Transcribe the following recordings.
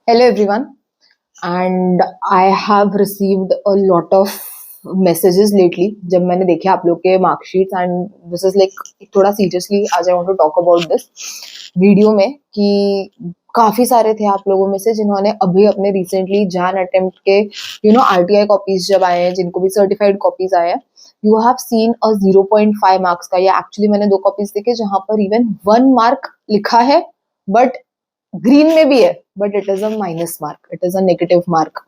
Hello everyone, and I have received a lot of messages lately जब मैंने देखे आप लोग के marksheets and this is like थोड़ा सीरियसली आज I want to talk about this video में कि काफी सारे थे आप लोगों में से जिन्होंने अभी अपने रिसेंटली जैन अटेम्प्ट के आरटीआई कॉपीज जब आए हैं जिनको भी सर्टिफाइड कॉपीज आए हैं you have seen a 0.5 marks का या एक्चुअली मैंने दो कॉपीज देखे जहां पर इवन 1 मार्क लिखा है बट ग्रीन में भी है but it is a minus mark, it is a negative mark.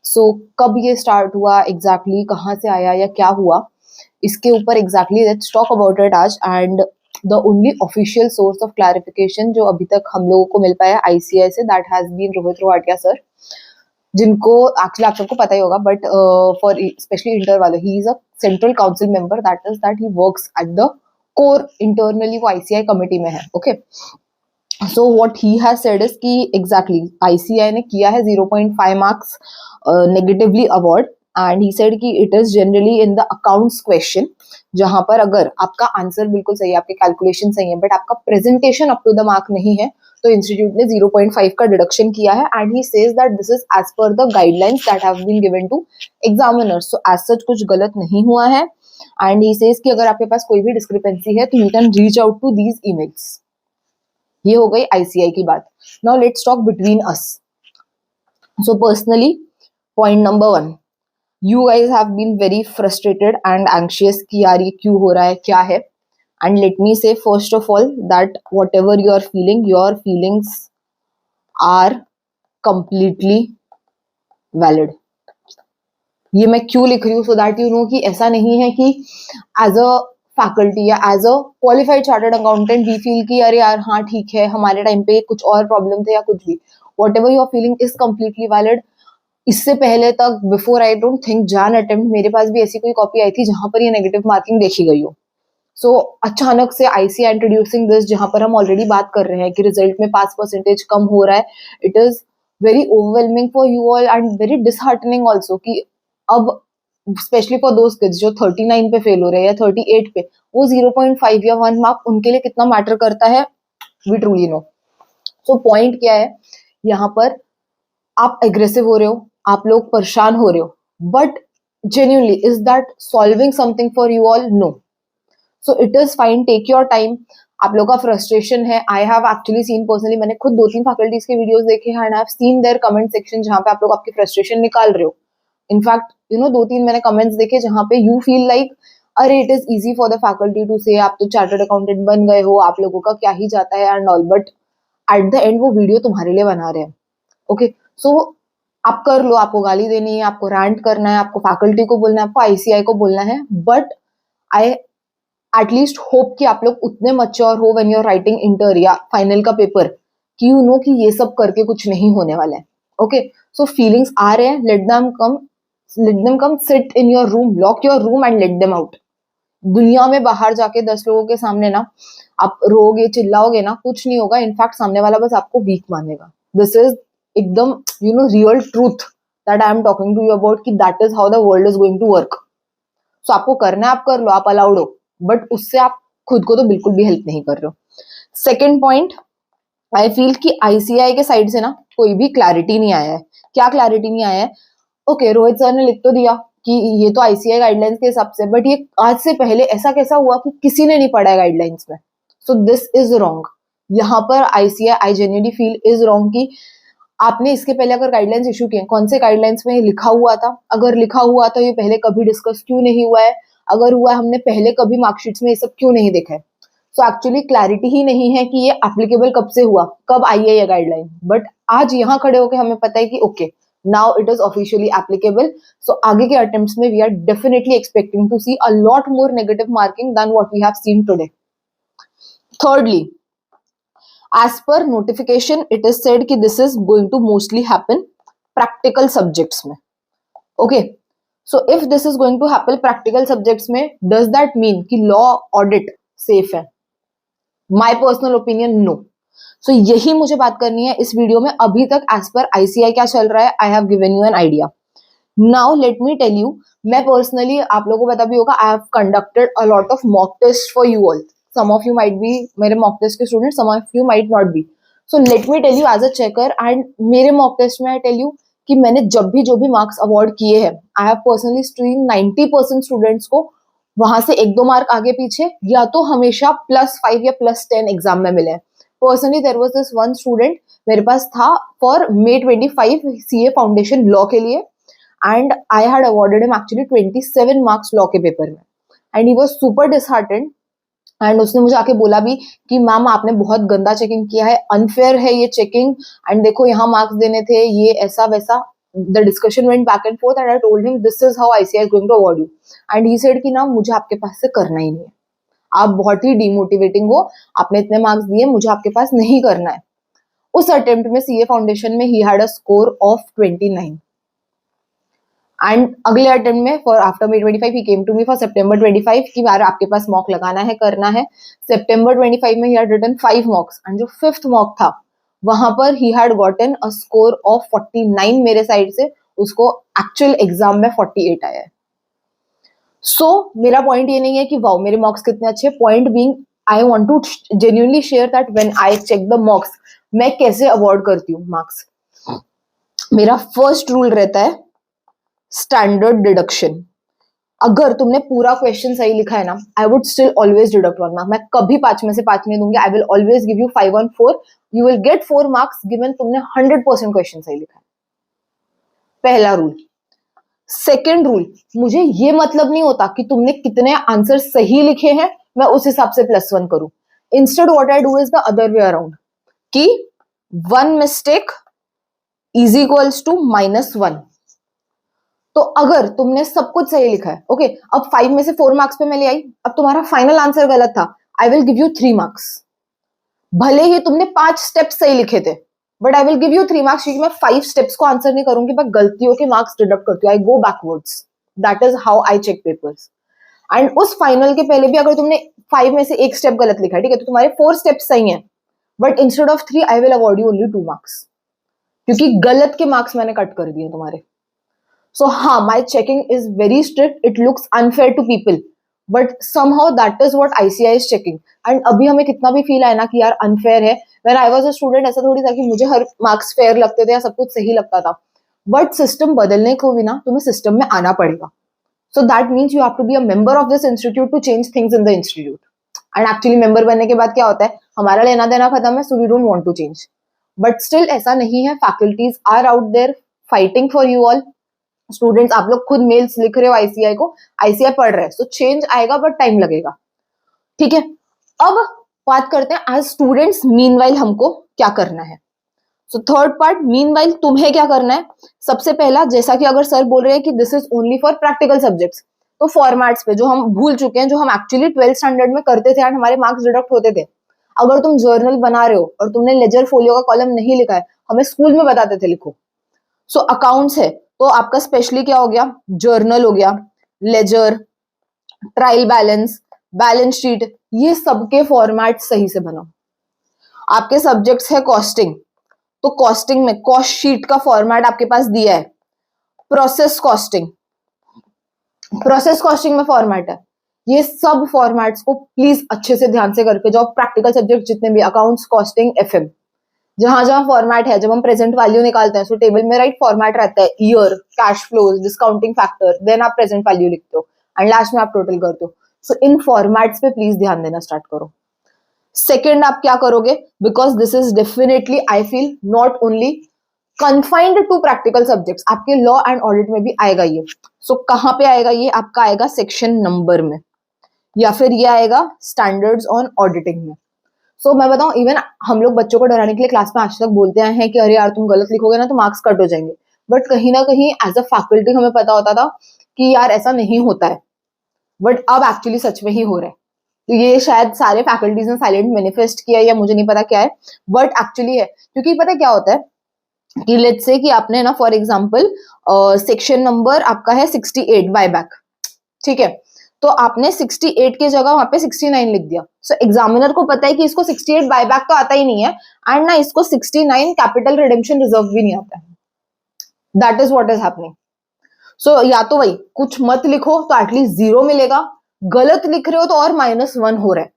So कब ये स्टार्ट हुआ एग्जैक्टली कहाँ से आया या क्या हुआ इसके ऊपर exactly let's talk about it आज. And the only official source of clarification जो अभी तक हम लोगों को मिल पाया आईसीआई से that has been Rohit Rohatia sir, जिनको एक्चुअली आप सबको पता ही होगा बट फॉर स्पेशली इंटर वाले he is a central council member that is that he works at the core internally वो आईसीआई कमिटी में है. Okay, so what he has said is कि एग्जैक्टली आईसीआई ने किया है 0.5 marks negatively award and he said कि it is generally in the accounts question जहां पर अगर आपका आंसर बिल्कुल सही है, आपके कैलकुलेशन सही है बट आपका presentation up to the mark नहीं है तो इंस्टीट्यूट ने 0.5 का डिडक्शन किया है. And he says that this is as per the guidelines that have been given to examiners. So as such कुछ गलत नहीं हुआ है. एंड ही सेज कि अगर आपके पास कोई भी डिस्क्रिपेंसी है तो you can reach out to these emails. ये हो गई आईसीआई की बात. Now let's talk between us. So personally point number 1, you guys have been very frustrated and anxious कि यार ये क्यों हो रहा है क्या है. And let me say first of all that whatever you are feeling your feelings are completely valid. ये मैं क्यों लिख रही हूँ सो दैट यू नो कि ऐसा नहीं है कि एज अ फैकल्टी या as a qualified chartered accountant we feel कि अरे यार हाँ ठीक है हमारे टाइम पे कुछ और प्रॉब्लम थे या कुछ भी. Whatever you are feeling is completely valid. इससे पहले तक before I don't think Jan attempt मेरे पास भी ऐसी कोई कॉपी आई थी जहां पर ये नेगेटिव मार्किंग देखी गई हो. सो अचानक से आईसीआई इंट्रोड्यूसिंग दिस जहां पर हम ऑलरेडी बात कर रहे हैं कि रिजल्ट में पास परसेंटेज कम हो रहा है. It is very overwhelming for you all and very disheartening also कि अब स्पेशली फॉर दोज किड्स जो 39 पे फेल हो रहे हैं या 38 पे, वो 0.5 या 1 मार्क उनके लिए कितना मैटर करता है we truly know. So point क्या है यहाँ पर, आप एग्रेसिव हो रहे हो, आप लोग परेशान हो रहे हो but genuinely is that solving something for you all? No. So it is fine, take your time. आप लोग का फ्रस्ट्रेशन है. I have actually seen personally, मैंने खुद 2-3 फैकल्टीज के वीडियोस देखे हैं and I have seen their comment section जहां पे आप लोग आपकी फ्रस्ट्रेशन निकाल रहे हो. इनफैक्ट 2-3 मैंने कमेंट्स देखे जहां पे यू फील लाइक अरे it is easy for the faculty to say आप तो चार्टर्ड अकाउंटेंट बन गए हो, आप लोगों का क्या ही जाता है and all, but at the end वो वीडियो तुम्हारे लिए बना रहे हैं. ओके, सो आप कर लो, आपको गाली देनी है, आपको रैंट करना है, आपको फैकल्टी को बोलना है, आपको आईसीआई को बोलना है, बट आई एटलीस्ट होप कि आप लोग उतने मच्योर हो when you are writing inter या फाइनल का पेपर कि यू नो कि ये सब करके कुछ नहीं होने वाला है. ओके, सो फीलिंग्स आ रहे हैं, let them come sit in your room, lock your room and let them out. दुनिया में बाहर जाके 10 लोगों के सामने ना आप रोगे चिल्लाओगे ना कुछ नहीं होगा. इनफैक्ट सामने वाला बस आपको वीक मानेगा. दिस इज एकदम real truth that I am talking to you about कि that is how the world is going to work. So आपको करना है आप कर लो, आप अलाउड हो, बट उससे आप खुद को तो बिल्कुल भी हेल्प नहीं कर रहे हो. सेकेंड पॉइंट, आई फील कि आईसीआई के साइड से ना कोई भी क्लैरिटी नहीं आया है. क्या क्लैरिटी नहीं आया है? ओके, रोहित सर ने लिख तो दिया कि ये तो आईसीआई गाइडलाइंस के हिसाब से, बट ये आज से पहले ऐसा कैसा हुआ कि किसी ने नहीं पढ़ा है गाइडलाइंस में. So this is wrong. यहाँ पर ICI I genuinely feel is wrong कि आपने इसके पहले अगर गाइडलाइंस इशू किए, कौन से गाइडलाइंस में लिखा हुआ था? अगर लिखा हुआ तो ये पहले कभी डिस्कस क्यों नहीं हुआ है? अगर हुआ है हमने पहले कभी मार्कशीट्स में ये सब क्यों नहीं देखा है? सो एक्चुअली क्लैरिटी ही नहीं है कि ये एप्लीकेबल कब से हुआ, कब आई है ये गाइडलाइन. बट आज यहाँ खड़े होकर हमें पता है कि okay now it is officially applicable. So आगे के अटेम्प्ट्स में we are definitely expecting to see a lot more negative marking than what we have seen today. Thirdly, as per notification it is said कि this is going to mostly happen practical subjects में. Okay, so if this is going to happen practical subjects में, does that mean कि law audit safe है? My personal opinion, no. So यही मुझे बात करनी है इस वीडियो में. अभी तक as per ICI क्या चल रहा है, I have given you an idea. Now let me tell you, मैं personally आप लोगों को पता भी होगा I have conducted a lot of mock tests for you all. Some of you might be मेरे mock test के students, some of you might not be. So let me tell you as a checker and मेरे mock test में I tell you कि मैंने जब भी जो भी मार्क्स अवॉर्ड किए हैं, I have personally screen 90% students को वहां से 1-2 मार्क आगे पीछे या तो हमेशा +5 या +10 एग्जाम में मिले। Personally there was this one student मेरे पास था for May 25 CA foundation law के लिए, and I had awarded him actually 27 marks law के पेपर में, and he was super disheartened. And उसने मुझे आके बोला भी कि मैम आपने बहुत गंदा चेकिंग किया है, अनफेयर है ये चेकिंग, एंड देखो यहाँ मार्क्स देने थे, ये ऐसा वैसा। The discussion went back and forth and I told him this is how ICAI is going to award you, and he said कि ना मुझे आपके पास से करना ही नहीं है, आप बहुत ही डिमोटिवेटिंग हो, आपने इतने मार्क्स दिए, मुझे आपके पास नहीं करना है। उस अटेम्प्ट में CA फाउंडेशन में he had a score of 29, and अगले अटेम्प्ट में for after May 25 he came to me for September 25 कि यार आपके पास मॉक लगाना है, करना है। September 25 में he had written 5 mocks, and जो 5th मॉक था वहां पर he had gotten a score of 49 मेरे साइड से, उसको एक्चुअल एग्जाम में 48 आया है। सो मेरा पॉइंट ये नहीं है कि वाओ मेरे मॉक्स कितने अच्छे, point being I want to genuinely share that when I check the mocks मैं कैसे अवॉर्ड करती हूँ मार्क्स। मेरा फर्स्ट रूल रहता है स्टैंडर्ड डिडक्शन। अगर तुमने पूरा क्वेश्चन सही लिखा है ना, I would still always deduct 1 mark. मैं कभी 5 में से 5 नहीं दूंगी, I will always give you 5 on 4, you will get 4 marks given तुमने 100% क्वेश्चन सही लिखा है। पहला रूल। सेकेंड रूल, मुझे ये मतलब नहीं होता कि तुमने कितने आंसर सही लिखे हैं मैं उस हिसाब से +1 करूं। Instead what I do is the other way around कि 1 मिस्टेक इज इक्वल्स टू -1। तो अगर तुमने सब कुछ सही लिखा है, ओके, अब 5 में से 4 मार्क्स पे मैं ले आई, अब तुम्हारा फाइनल आंसर गलत था, I will give you 3 marks. भले ही तुमने 5 स्टेप्स सही लिखे थे, but I will give you 3 marks, क्योंकि मैं 5 स्टेप्स को आंसर नहीं करूंगी, मैं गलतियों के मार्क्स डिडक्ट करती हूँ, I go backwards. That is how I check papers. And उस फाइनल के पहले भी अगर तुमने 5 में से 1 स्टेप गलत लिखा है, ठीक है, तो तुम्हारे 4 स्टेप्स सही हैं, but instead of 3 I will award you only 2 marks, क्योंकि गलत के मार्क्स मैंने कट कर दिए तुम्हारे। So हाँ, my checking is very strict. It looks unfair to people, but somehow that is what ICAI is checking. And अभी हमें कितना भी फील आया ना कि यार unfair है, when I was a student ऐसा थोड़ी था कि मुझे हर मार्क्स फेयर लगते थे या सब कुछ सही लगता था, बट सिस्टम बदलने को भी ना तुम्हें सिस्टम में आना पड़ेगा। So that means you have to be a member of this institute to change things in the institute. And actually member बनने के बाद क्या होता है, हमारा लेना देना खत्म है, so we don't want to change. But still ऐसा नहीं है, faculties are out there fighting for you all. Students आप लोग खुद मेल्स लिख रहे हो ICAI को, ICAI पढ़ रहे हैं, सो चेंज आएगा बट टाइम लगेगा, ठीक है। अब बात करते हैं एज स्टूडेंट्स मीनवाइल हमको क्या करना है। सो थर्ड पार्ट, मीनवाइल तुम्हें क्या करना है। सबसे पहला, जैसा कि अगर सर बोल रहे हैं कि this is only for practical subjects, तो फॉर्मेट्स पे जो हम भूल चुके हैं, जो हम एक्चुअली 12th स्टैंडर्ड में करते थे एंड हमारे मार्क्स डिडक्ट होते थे। अगर तुम जर्नल बना रहे हो और तुमने लेजर फोलियो का कॉलम नहीं लिखा है, हमें स्कूल में बताते थे लिखो। सो अकाउंट्स है तो आपका स्पेशली क्या हो गया, जर्नल हो गया, ledger, trial balance, balance sheet, ये सबके फॉर्मेट सही से बनाओ। आपके सब्जेक्ट्स है कॉस्टिंग, तो कॉस्टिंग में कॉस्ट शीट का फॉर्मेट आपके पास दिया है। प्रोसेस कॉस्टिंग, प्रोसेस कॉस्टिंग में फॉर्मेट है। ये सब फॉर्मेट्स को प्लीज अच्छे से ध्यान से करके जाओ। प्रैक्टिकल सब्जेक्ट जितने भी, अकाउंट्स, कॉस्टिंग, FM, जहां जहां फॉर्मेट है, जब हम प्रेजेंट वैल्यू निकालते हैं, सो टेबल में राइट फॉर्मेट रहता है, year, cash flows, discounting factor, then आप प्रेजेंट वैल्यू लिखते हो एंड लास्ट में आप टोटल करते हो। सो इन फॉर्मेट्स पे प्लीज ध्यान देना स्टार्ट करो। सेकेंड, आप क्या करोगे, because this is definitely I feel not only confined to practical subjects, आपके लॉ एंड ऑडिट में भी आएगा ये। सो कहां पे आएगा ये, आपका आएगा सेक्शन नंबर में, या फिर ये आएगा स्टैंडर्ड्स ऑन ऑडिटिंग में। सो मैं बताऊं, इवन हम लोग बच्चों को डराने के लिए क्लास में आज तक बोलते आए हैं कि अरे यार तुम गलत लिखोगे ना तो मार्क्स कट हो जाएंगे, बट कहीं ना कहीं एज अ फैकल्टी हमें पता होता था कि यार ऐसा नहीं होता है, बट अब एक्चुअली सच में ही हो रहा है। तो ये शायद सारे फैकल्टीज ने साइलेंट मैनिफेस्ट किया या मुझे नहीं पता क्या है, बट एक्चुअली है। क्योंकि पता क्या होता है कि लेट्स से कि आपने ना फॉर एग्जाम्पल सेक्शन नंबर आपका है 68 बायबैक, ठीक है, तो आपने 68 की जगह वहां पे 69 लिख दिया। सो एग्जामिनर को पता है कि इसको 68 बायबैक तो आता ही नहीं है, एंड ना इसको 69 कैपिटल रिडेम्पशन रिजर्व भी नहीं आता है। That is what is happening. So या तो वही कुछ मत लिखो तो एटलीस्ट 0 मिलेगा, गलत लिख रहे हो तो और -1 हो रहा है।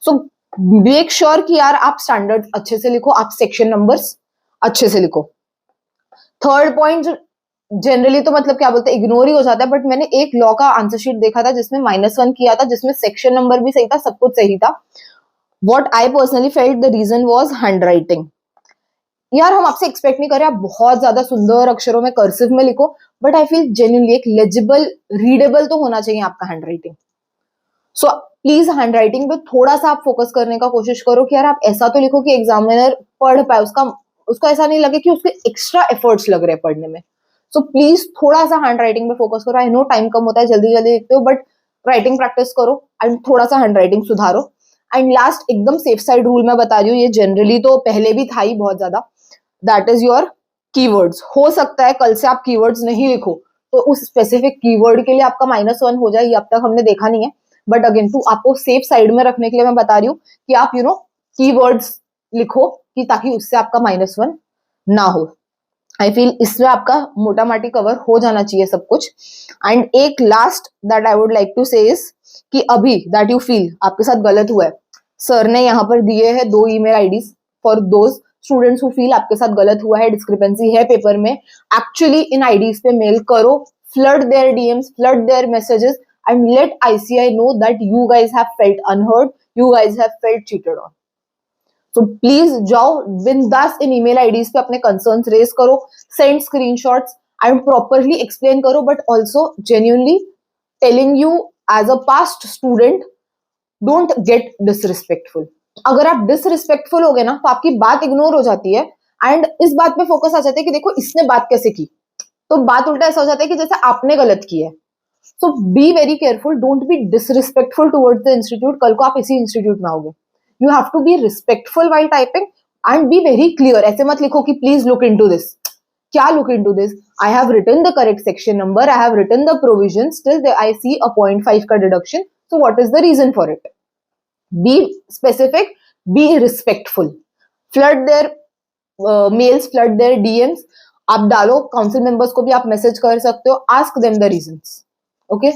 सो मेक श्योर कि यार आप स्टैंडर्ड अच्छे से लिखो, आप सेक्शन नंबर्स अच्छे से लिखो। थर्ड पॉइंट जनरली तो मतलब क्या बोलते हैं इग्नोर ही हो जाता है, बट मैंने एक लॉ का आंसर शीट देखा था जिसमें -1 किया था, जिसमें सेक्शन नंबर भी सही था, सब कुछ सही था। What I personally felt the reason was handwriting. यार हम आपसे एक्सपेक्ट नहीं कर रहे आप बहुत ज्यादा सुंदर अक्षरों में कर्सिव में लिखो, बट आई फील जेन्युइनली एक लेजिबल रीडेबल तो होना चाहिए आपका hand writing. So please hand writing पे थोड़ा सा आप फोकस करने का कोशिश करो कि यार आप ऐसा तो लिखो कि एग्जामिनर पढ़ पाए, उसको ऐसा नहीं लगे कि उसके एक्स्ट्रा एफर्ट्स लग रहे हैं पढ़ने में। सो प्लीज थोड़ा सा हैंड राइटिंग पे फोकस करो। आई नो टाइम कम होता है, जल्दी जल्दी लिखते हो, बट राइटिंग प्रैक्टिस करो एंड थोड़ा सा हैंड राइटिंग सुधारो। एंड लास्ट एकदम सेफ साइड रूल मैं बता रही हूँ, ये जनरली तो पहले भी था ही बहुत ज्यादा, दैट इज योर कीवर्ड्स। हो सकता है कल से आप कीवर्ड्स नहीं लिखो तो उस स्पेसिफिक कीवर्ड के लिए आपका -1 हो जाए, ये अब तक हमने देखा नहीं है, बट अगेन टू आपको सेफ साइड में रखने के लिए मैं बता रही हूँ कि आप कीवर्ड्स लिखो कि ताकि उससे आपका -1 ना हो। आई फील इसमें आपका मोटा माटी कवर हो जाना चाहिए सब कुछ। एंड एक last that I would like to say is कि अभी दैट यू फील आपके साथ गलत हुआ है, सर ने यहाँ पर दिए हैं 2 email IDs for those students who feel आपके साथ गलत हुआ है, डिस्क्रिपेंसी है पेपर में। एक्चुअली इन आईडीज पे मेल करो, flood their DMs, flood their messages and let ICAI know that you guys have felt unheard, you guys have felt cheated on. तो प्लीज जाओ बिंदास इन ईमेल आईडीज पे अपने कंसर्न्स रेज करो, send screenshots and properly explain करो, but also genuinely telling you as a past student, don't get disrespectful. अगर आप डिसरिस्पेक्टफुल हो गए ना तो आपकी बात इग्नोर हो जाती है एंड इस बात पे फोकस आ जाता है कि देखो इसने बात कैसे की, तो बात उल्टा ऐसा हो जाता है कि जैसे आपने गलत की है। So be very careful, don't be disrespectful towards the institute. कल को आप इसी इंस्टीट्यूट में आओगे, you have to be respectful while typing and be very clear. ऐसे मत लिखो कि प्लीज लुक इनटू दिस। क्या look into this? I have written the correct section number, I have written the provision, still I see a 0.5 का deduction, so what is the reason for it? B specific, be respectful, flood their mails, flood their DMs, आप डालो, council members को भी आप message कर सकते हो, ask them the reasons. Okay,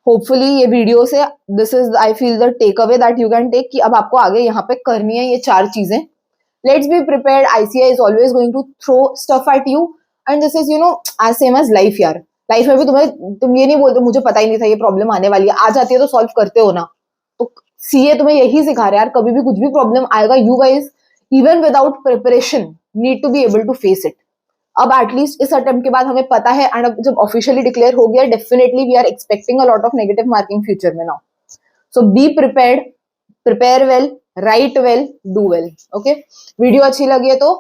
hopefully ये वीडियो से this is I feel the takeaway that you can take कि अब आपको आगे यहाँ पे करनी है ये 4 चीजें। Let's be prepared, ICAI is always going to throw stuff at you and this is as same as life यार। लाइफ में भी तुम ये नहीं बोलते मुझे पता ही नहीं था ये प्रॉब्लम आने वाली है, आ जाती है तो सॉल्व करते हो ना। तो सीए तुम्हें यही सिखा रहा है यार, कभी भी कुछ भी प्रॉब्लम आएगा, you guys even without preparation need to be able to face it. अब एटलीस्ट इस अटेम्प्ट के बाद हमें पता है एंड अब जब ऑफिशियली डिक्लेयर हो गया, definitely we are expecting a lot of negative marking future में now. So be prepared, prepare well, right well, do well. Okay, video अच्छी लगी है तो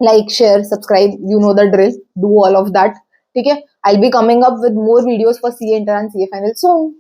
like, share, subscribe, you know the drill, do all of that. ठीक है, I will be coming up with more videos for CA inter and CA final soon.